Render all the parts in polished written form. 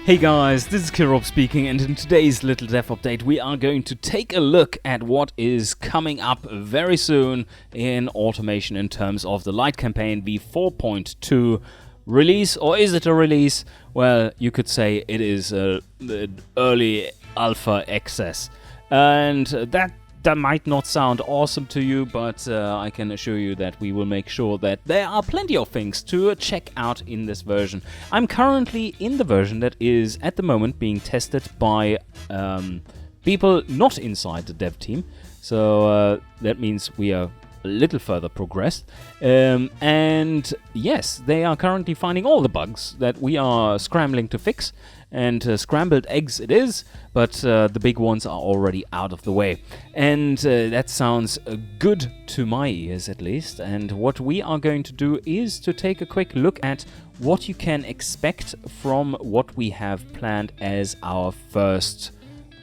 Hey guys, this is Kirop speaking, and in today's little dev update we are going to take a look at what is coming up very soon in automation in terms of the Light Campaign v4.2 release. Or is it a release? Well, you could say it is an early alpha access, and that might not sound awesome to you, but I can assure you that we will make sure that there are plenty of things to check out in this version. I'm currently in the version that is at the moment being tested by people not inside the dev team, so that means we are a little further progressed, and yes, they are currently finding all the bugs that we are scrambling to fix, and scrambled eggs it is, but the big ones are already out of the way, and that sounds good to my ears at least. And what we are going to do is to take a quick look at what you can expect from what we have planned as our first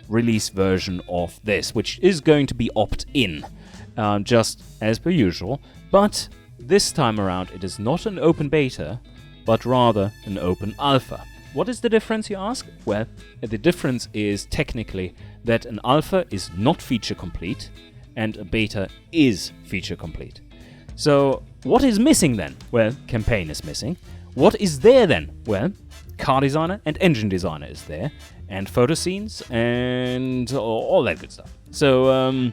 release version of this, which is going to be opt-in, just as per usual, but this time around it is not an open beta, but rather an open alpha. What is the difference, you ask? Well, the difference is technically that an alpha is not feature complete and a beta is feature complete. So what is missing then? Well, campaign is missing. What is there then? Well, car designer and engine designer is there, and photo scenes and all that good stuff. So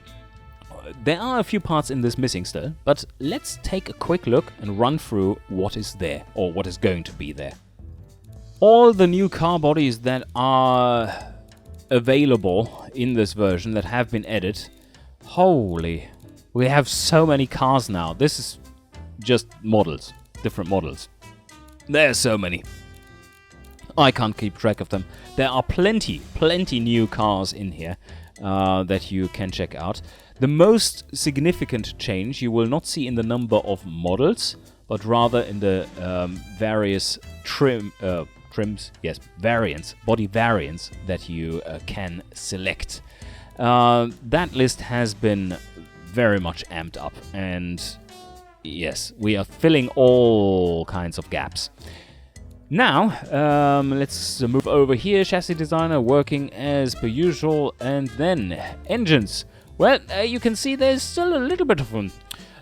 there are a few parts in this missing still, but let's take a quick look and run through what is there, or what is going to be there. All the new car bodies that are available in this version that have been added. Holy, we have so many cars now. This is just models, different models. There are so many. I can't keep track of them. There are plenty new cars in here that you can check out. The most significant change you will not see in the number of models, but rather in the various body variants that you can select. That list has been very much amped up, and yes, we are filling all kinds of gaps. Now, let's move over here. Chassis designer working as per usual, and then engines. Well, you can see there's still a little bit of them.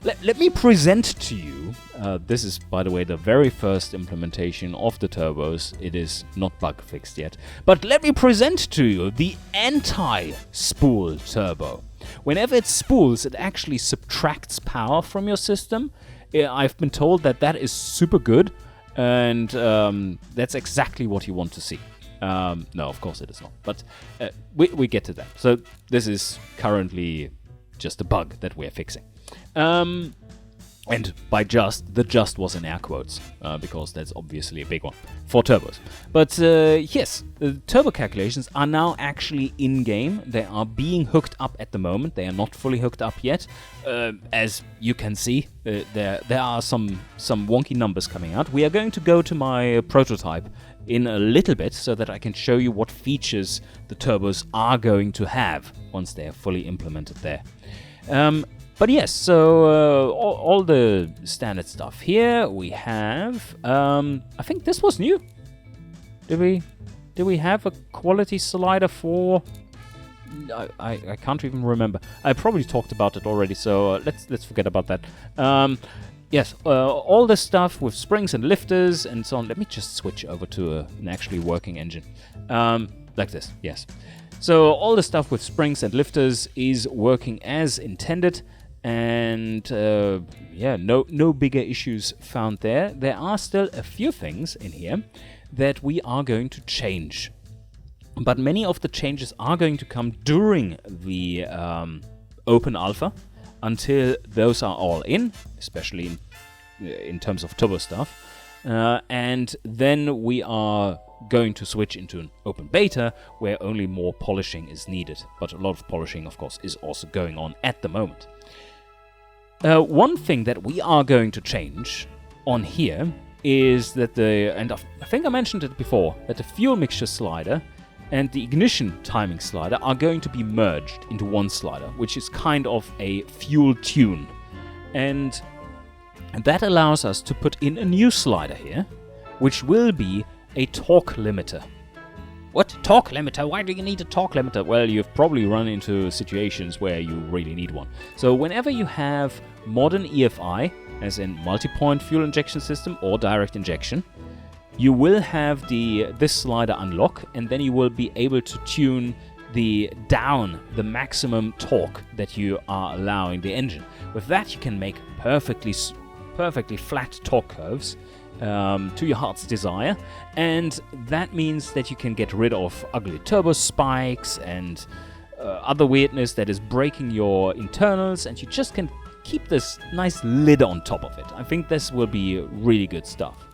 Let me present to you, this is, by the way, the very first implementation of the turbos. It is not bug fixed yet. But let me present to you the anti-spool turbo. Whenever it spools, it actually subtracts power from your system. I've been told that that is super good, and that's exactly what you want to see. No, of course it is not, but we get to that. So this is currently just a bug that we're fixing. And by just, the just was in air quotes, because that's obviously a big one for turbos. But yes, the turbo calculations are now actually in-game. They are being hooked up at the moment. They are not fully hooked up yet. As you can see, there are some wonky numbers coming out. We are going to go to my prototype in a little bit so that I can show you what features the turbos are going to have once they are fully implemented there. But yes, so all the standard stuff here we have. I think this was new. Did we have a quality slider for? I can't even remember. I probably talked about it already, so let's forget about that. Yes, all this stuff with springs and lifters and so on. Let me just switch over to an actually working engine, like this. Yes. So all the stuff with springs and lifters is working as intended. And yeah, no bigger issues found there. There are still a few things in here that we are going to change, but many of the changes are going to come during the open alpha. Until those are all in, especially in terms of turbo stuff, and then we are going to switch into an open beta where only more polishing is needed. But a lot of polishing, of course, is also going on at the moment. One thing that we are going to change on here is that and I think I mentioned it before, that the fuel mixture slider and the ignition timing slider are going to be merged into one slider, which is kind of a fuel tune. And that allows us to put in a new slider here, which will be a torque limiter. What? Torque limiter? Why do you need a torque limiter? Well, you've probably run into situations where you really need one. So whenever you have modern EFI, as in multi-point fuel injection system or direct injection, you will have this slider unlock, and then you will be able to tune the maximum torque that you are allowing the engine. With that, you can make perfectly flat torque curves to your heart's desire, and that means that you can get rid of ugly turbo spikes and other weirdness that is breaking your internals, and you just can keep this nice lid on top of it. I think this will be really good stuff.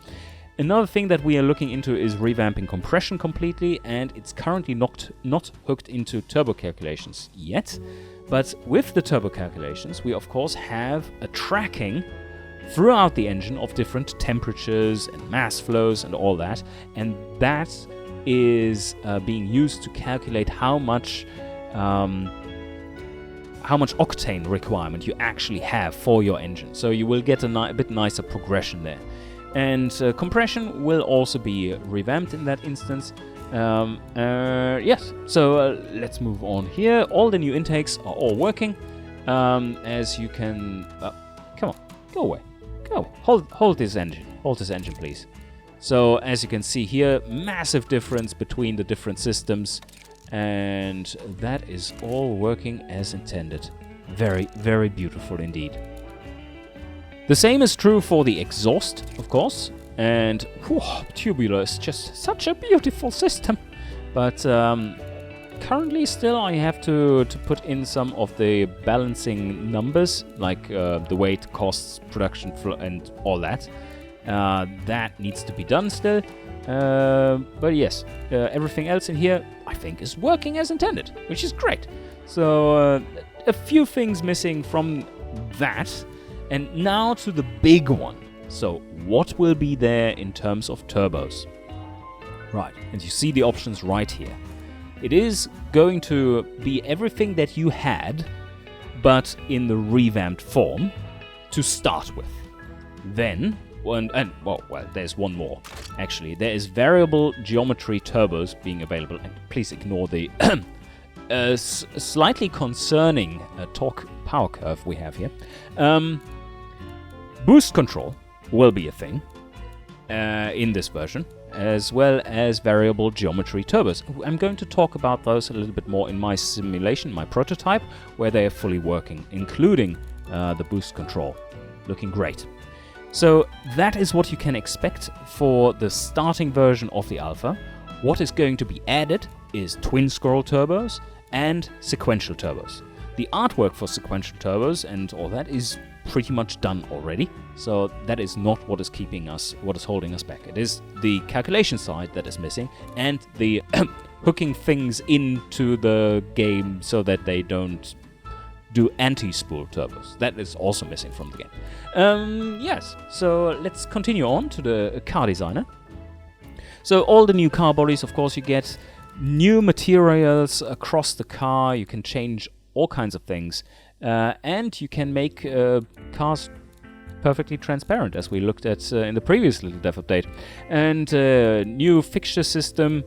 Another thing that we are looking into is revamping compression completely, and it's currently not hooked into turbo calculations yet. But with the turbo calculations, we of course have a tracking throughout the engine of different temperatures and mass flows and all that, and that is being used to calculate how much octane requirement you actually have for your engine. So you will get a bit nicer progression there. And compression will also be revamped in that instance. Yes, so let's move on here. All the new intakes are all working. As you can... come on, go away. Go. Hold this engine. Hold this engine, please. So, as you can see here, massive difference between the different systems. And that is all working as intended. Very, very beautiful indeed. The same is true for the exhaust, of course, and whew, tubular is just such a beautiful system. But currently still I have to put in some of the balancing numbers, like the weight, costs, production flow and all that. That needs to be done still. But yes, everything else in here I think is working as intended, which is great. So a few things missing from that. And now to the big one. So what will be there in terms of turbos? Right, and you see the options right here. It is going to be everything that you had, but in the revamped form to start with. Then, well, there's one more. Actually, there is variable geometry turbos being available. And please ignore the slightly concerning torque power curve we have here. Boost control will be a thing in this version, as well as variable geometry turbos. I'm going to talk about those a little bit more in my simulation, my prototype, where they are fully working, including the boost control. Looking great. So that is what you can expect for the starting version of the Alpha. What is going to be added is twin scroll turbos and sequential turbos. The artwork for sequential turbos and all that is pretty much done already, so that is not what is holding us back. It is the calculation side that is missing, and the hooking things into the game so that they don't do anti-spool turbos. That is also missing from the game. Yes, so let's continue on to the car designer. So all the new car bodies, of course, you get new materials across the car. You can change all kinds of things. And you can make cars perfectly transparent, as we looked at in the previous little dev update. And new fixture system,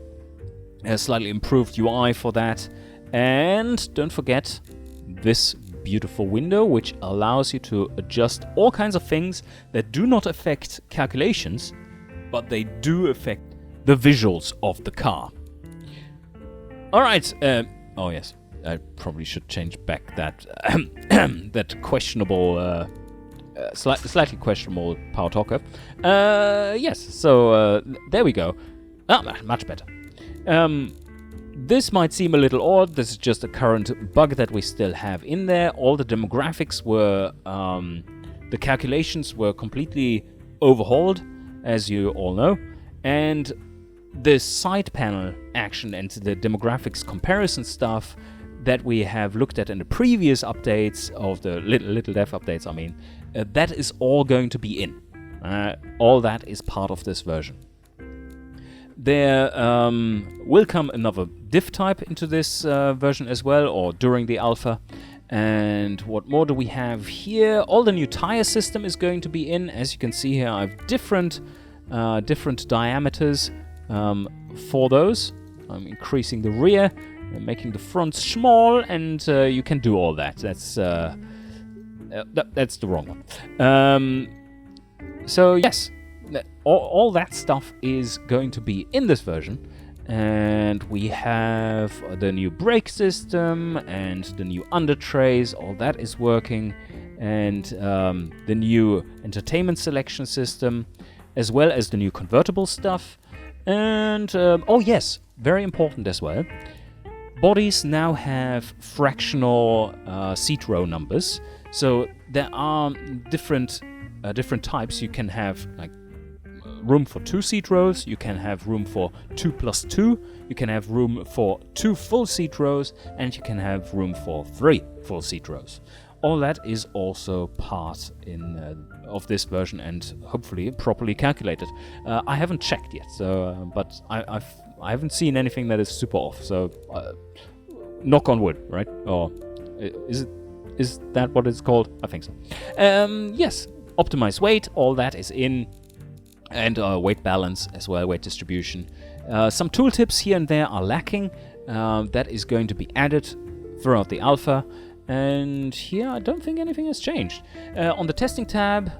a slightly improved UI for that. And don't forget this beautiful window, which allows you to adjust all kinds of things that do not affect calculations, but they do affect the visuals of the car. All right. Oh, yes. I probably should change back that that questionable, slightly questionable power talker. Yes, so there we go. Much better. This might seem a little odd. This is just a current bug that we still have in there. All the demographics were, the calculations were completely overhauled, as you all know, and the side panel action and the demographics comparison stuff that we have looked at in the previous updates of the little dev updates, that is all going to be in. All that is part of this version. There will come another diff type into this version as well, or during the alpha. And what more do we have here? All the new tire system is going to be in. As you can see here, I have different diameters for those. I'm increasing the rear, making the front small, and you can do all that. That's the wrong one. So yes, all that stuff is going to be in this version. And we have the new brake system and the new under trays, all that is working, and the new entertainment selection system, as well as the new convertible stuff. And oh yes, very important as well, bodies now have fractional seat row numbers. So there are different types. You can have like room for 2 seat rows, you can have room for 2 plus 2, you can have room for 2 full seat rows, and you can have room for 3 full seat rows. All that is also part of this version and hopefully properly calculated. I haven't checked yet, so but I haven't seen anything that is super off. So knock on wood, right? Or is that what it's called? I think so. Yes, optimized weight, all that is in. And weight balance as well, weight distribution. Some tooltips here and there are lacking. That is going to be added throughout the alpha. And here I don't think anything has changed. On the testing tab,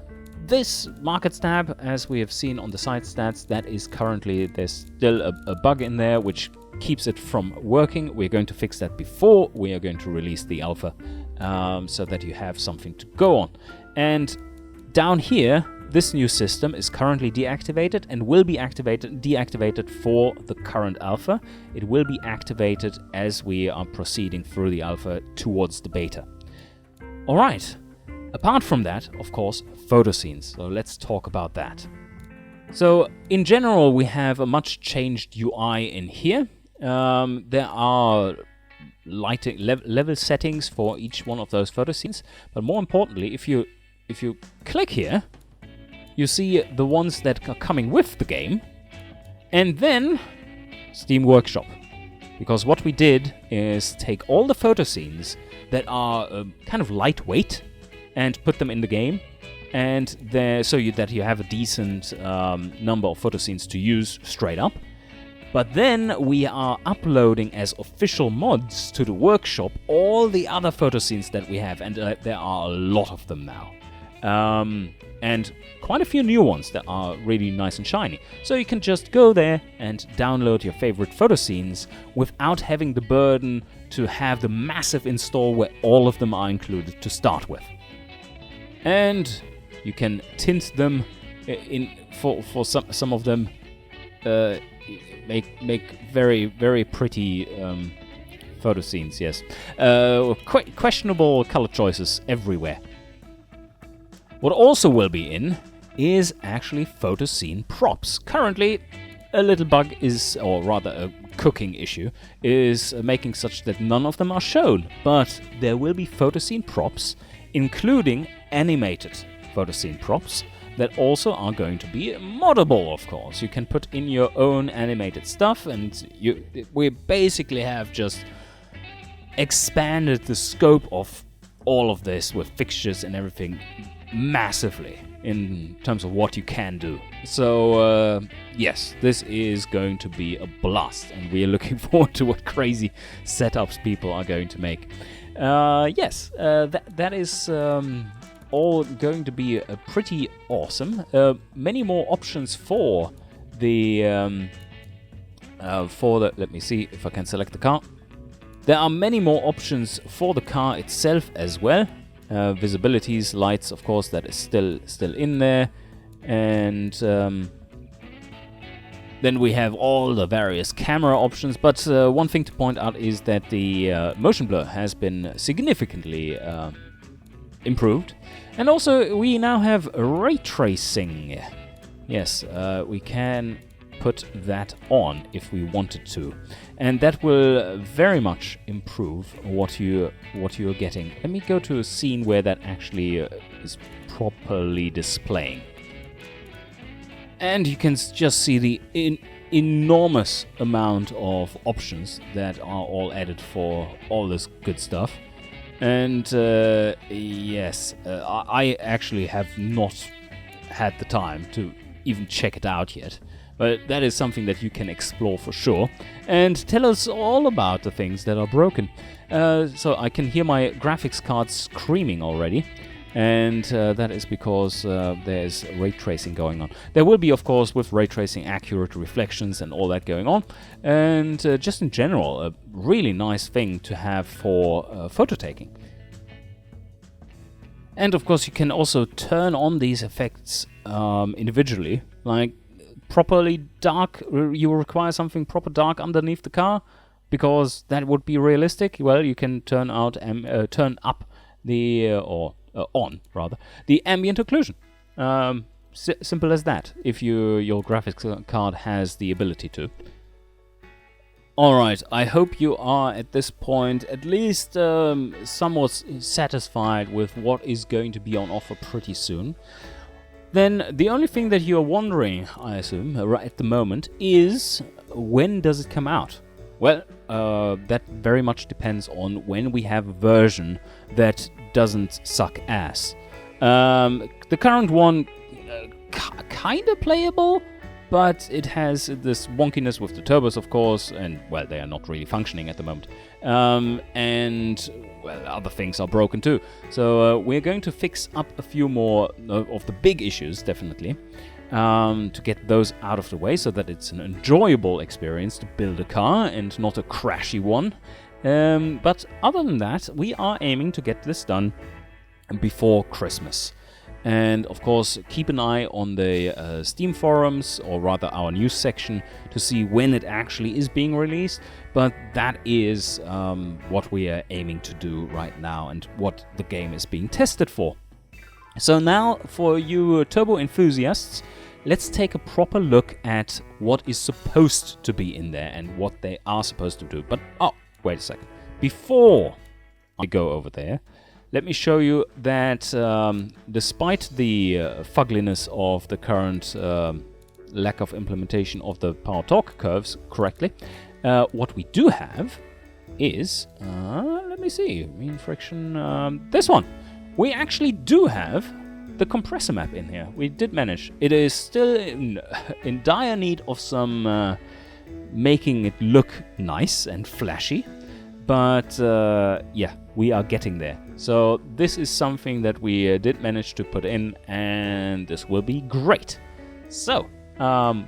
this markets tab, as we have seen on the side stats, that is currently, there's still a bug in there which keeps it from working. We're going to fix that before we are going to release the alpha, so that you have something to go on. And down here, this new system is currently deactivated and will be deactivated for the current alpha. It will be activated as we are proceeding through the alpha towards the beta. Alright, apart from that, of course, photo scenes. So let's talk about that. So in general, we have a much changed UI in here. There are lighting level settings for each one of those photo scenes, but more importantly, if you click here, you see the ones that are coming with the game, and then Steam Workshop. Because what we did is take all the photo scenes that are kind of lightweight and put them in the game, and so that you have a decent number of photo scenes to use straight up. But then we are uploading as official mods to the workshop all the other photo scenes that we have, and there are a lot of them now. And quite a few new ones that are really nice and shiny. So you can just go there and download your favorite photo scenes without having the burden to have the massive install where all of them are included to start with. And you can tint them for some of them, make very, very pretty photo scenes, yes. Questionable color choices everywhere. What also will be in is actually photo scene props. Currently, a little bug is, or rather a cooking issue, is making such that none of them are shown. But there will be photo scene props, including animated photo scene props, that also are going to be moddable, of course. You can put in your own animated stuff, and we basically have just expanded the scope of all of this with fixtures and everything massively in terms of what you can do. So yes, this is going to be a blast, and we are looking forward to what crazy setups people are going to make. Yes, that is all going to be pretty awesome. Many more options for the let me see if I can select the car. There are many more options for the car itself as well. Visibilities, lights, of course, that is still in there, and then we have all the various camera options. But one thing to point out is that the motion blur has been significantly improved, and also we now have ray tracing. Yes, we can put that on if we wanted to, and that will very much improve what you're getting. Let me go to a scene where that actually is properly displaying, and you can just see the enormous amount of options that are all added for all this good stuff. And yes, I actually have not had the time to even check it out yet. Well, that is something that you can explore for sure. And tell us all about the things that are broken. So I can hear my graphics card screaming already. And that is because there's ray tracing going on. There will be, of course, with ray tracing, accurate reflections and all that going on. And just in general, a really nice thing to have for photo taking. And of course, you can also turn on these effects individually. Like properly dark, you require something proper dark underneath the car, because that would be realistic. Well, you can turn up the on the ambient occlusion. Simple as that, if your graphics card has the ability to. Alright, I hope you are at this point at least somewhat satisfied with what is going to be on offer pretty soon. Then the only thing that you're wondering, I assume, right at the moment, is when does it come out? Well, that very much depends on when we have a version that doesn't suck ass. The current one, kinda playable, but it has this wonkiness with the turbos, of course, and, well, they are not really functioning at the moment. And, well, other things are broken too. So we're going to fix up a few more of the big issues, definitely, to get those out of the way so that it's an enjoyable experience to build a car and not a crashy one. But other than that, we are aiming to get this done before Christmas. And of course, keep an eye on the Steam forums, or rather our news section, to see when it actually is being released. But that is what we are aiming to do right now and what the game is being tested for. So now, for you turbo enthusiasts, let's take a proper look at what is supposed to be in there and what they are supposed to do. But, oh, wait a second. Before I go over there, let me show you that despite the fugliness of the current lack of implementation of the power-torque curves correctly, what we do have is, let me see, mean friction, this one. We actually do have the compressor map in here. We did manage. It is still in dire need of some making it look nice and flashy. But yeah, we are getting there. So this is something that we did manage to put in, and this will be great. So,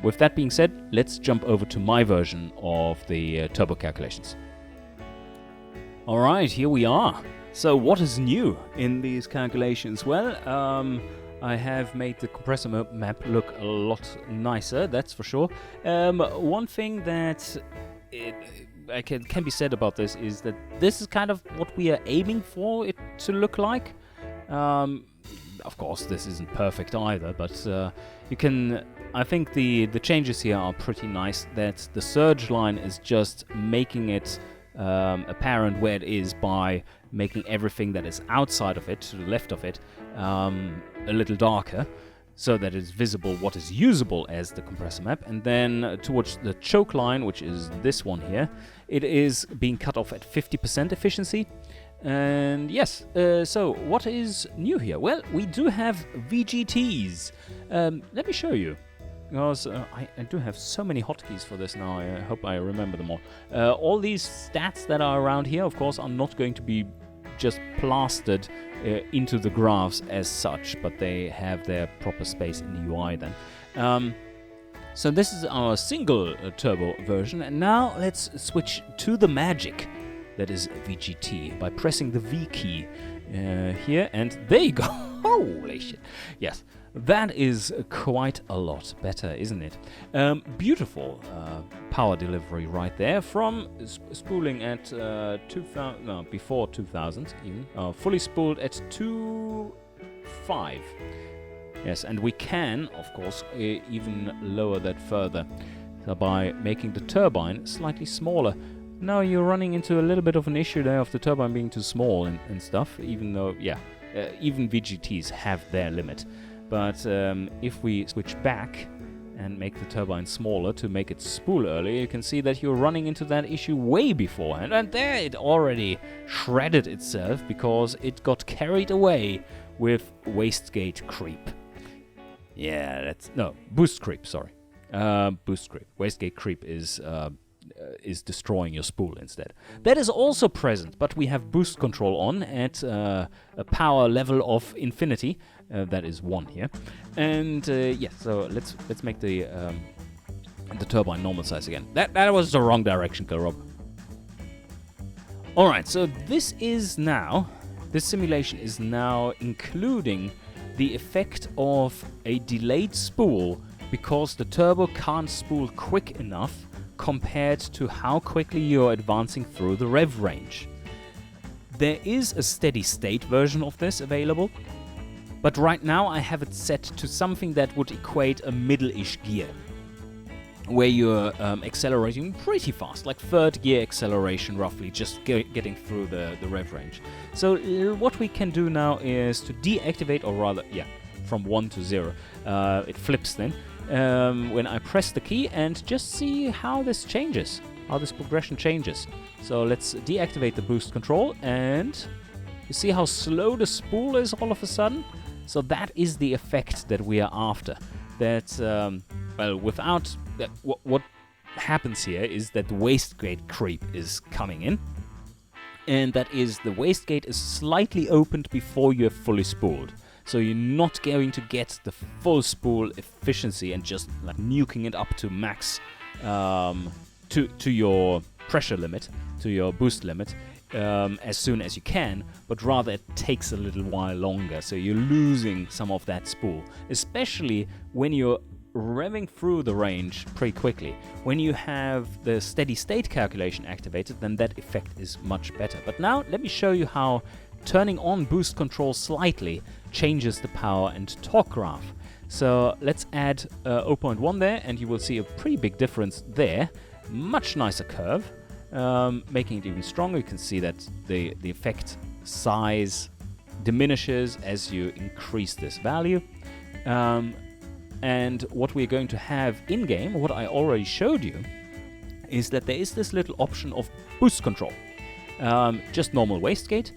with that being said, let's jump over to my version of the turbo calculations. Alright, here we are. So what is new in these calculations? Well, I have made the compressor map look a lot nicer, that's for sure. One thing that can be said about this is that this is kind of what we are aiming for it to look like. Of course, this isn't perfect either, but you can. I think the changes here are pretty nice. That the surge line is just making it apparent where it is by making everything that is outside of it, to the left of it, a little darker, so that it's visible what is usable as the compressor map. And then towards the choke line, which is this one here, it is being cut off at 50% efficiency. And yes, so what is new here? Well, we do have VGTs. Let me show you, because I do have so many hotkeys for this now. I hope I remember them all. All these stats that are around here, of course, are not going to be just plastered into the graphs as such, but they have their proper space in the UI then. So this is our single turbo version, and now let's switch to the magic that is VGT by pressing the V key here, and there you go. Holy shit. Yes, that is quite a lot better, isn't it? Beautiful power delivery right there from spooling at 2000, no, before 2000 even, fully spooled at 2.5. Yes, and we can, of course, even lower that further by making the turbine slightly smaller. Now you're running into a little bit of an issue there of the turbine being too small and stuff, even though, yeah, even VGTs have their limit. But if we switch back and make the turbine smaller to make it spool earlier, you can see that you're running into that issue way beforehand. And there it already shredded itself because it got carried away with wastegate creep. Yeah, no, boost creep, sorry. Boost creep. Wastegate creep is destroying your spool instead. That is also present, but we have boost control on at a power level of infinity. That is 1 here. And yeah, so let's make the turbine normal size again. That was the wrong direction, Rob. Alright, so this simulation is now including the effect of a delayed spool because the turbo can't spool quick enough compared to how quickly you're advancing through the rev range. There is a steady state version of this available, but right now I have it set to something that would equate a middle-ish gear, where you're accelerating pretty fast, like 3rd gear acceleration roughly, just getting through the rev range. So what we can do now is to deactivate, or rather, yeah, from 1 to 0. It flips then. When I press the key and just see how this changes, how this progression changes. So let's deactivate the boost control, and you see how slow the spool is all of a sudden? So that is the effect that we are after. That, well, without... what happens here is that the wastegate creep is coming in, and that is the wastegate is slightly opened before you're fully spooled. So you're not going to get the full spool efficiency and just like nuking it up to max, to your pressure limit, to your boost limit, as soon as you can, but rather it takes a little while longer. So you're losing some of that spool, especially when you're revving through the range pretty quickly. When you have the steady state calculation activated, then that effect is much better. But now let me show you how turning on boost control slightly changes the power and torque graph. So let's add 0.1 there, and you will see a pretty big difference there. Much nicer curve, making it even stronger. You can see that the effect size diminishes as you increase this value. And what we're going to have in-game, what I already showed you, is that there is this little option of boost control. Just normal wastegate,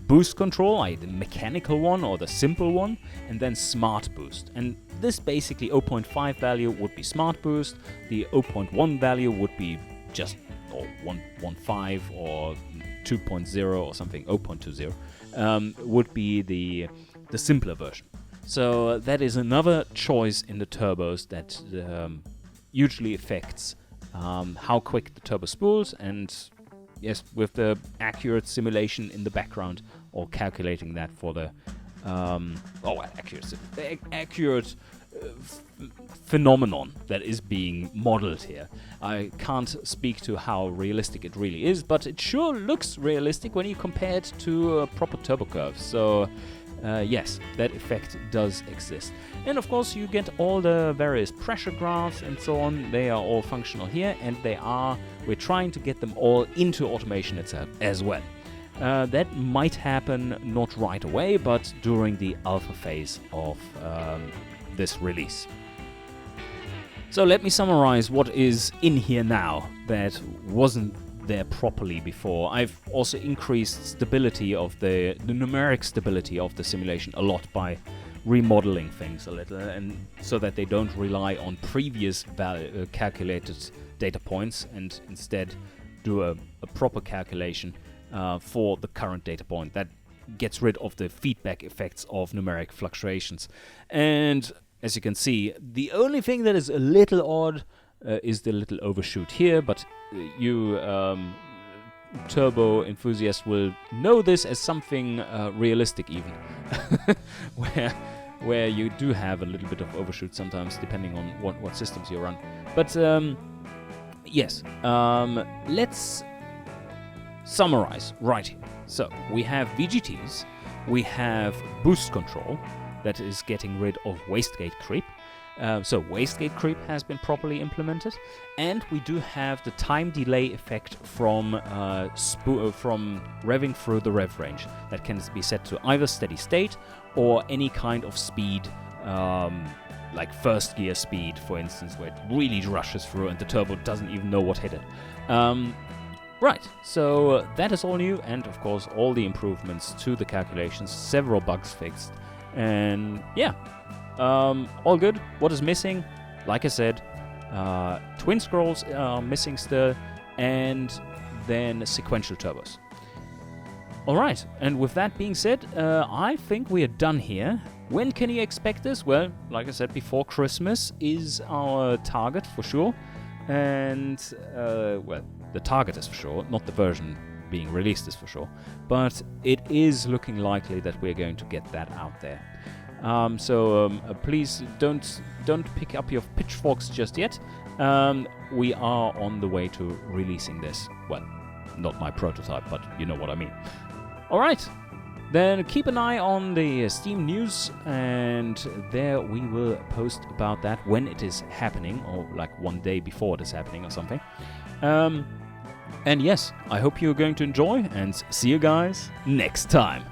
boost control, the mechanical one or the simple one, and then smart boost. And this basically 0.5 value would be smart boost, the 0.1 value would be just 1.5 or 2.0 or something, 0.20, would be the simpler version. So that is another choice in the turbos that hugely affects how quick the turbo spools, and yes, with the accurate simulation in the background, or calculating that for the accurate phenomenon that is being modeled here. I can't speak to how realistic it really is, but it sure looks realistic when you compare it to a proper turbo curve. So yes, that effect does exist. And of course you get all the various pressure graphs and so on. They are all functional here, and we're trying to get them all into automation itself as well. That might happen not right away, but during the alpha phase of this release. So let me summarize what is in here now that wasn't there properly before. I've also increased stability of the numeric stability of the simulation a lot by remodeling things a little, and so that they don't rely on previous calculated data points, and instead do a proper calculation for the current data point that gets rid of the feedback effects of numeric fluctuations. And as you can see, the only thing that is a little odd is the little overshoot here, but you turbo enthusiasts will know this as something realistic even, where you do have a little bit of overshoot sometimes, depending on what systems you run. But yes, let's summarize right here. So we have VGTs, we have boost control that is getting rid of wastegate creep. So wastegate creep has been properly implemented, and we do have the time delay effect from revving through the rev range that can be set to either steady state or any kind of speed, like first gear speed, for instance, where it really rushes through and the turbo doesn't even know what hit it. Right, so that is all new, and of course all the improvements to the calculations, several bugs fixed, and yeah. All good. What is missing? Like I said, twin scrolls are missing still, and then sequential turbos. Alright, and with that being said, I think we are done here. When can you expect this? Well, like I said before, Christmas is our target for sure. And, well, the target is for sure, not the version being released is for sure. But it is looking likely that we're going to get that out there. So please don't pick up your pitchforks just yet. We are on the way to releasing this. Well, not my prototype, but you know what I mean. Alright, then keep an eye on the Steam news, and there we will post about that when it is happening, or like one day before it is happening or something. And yes, I hope you're going to enjoy, and see you guys next time.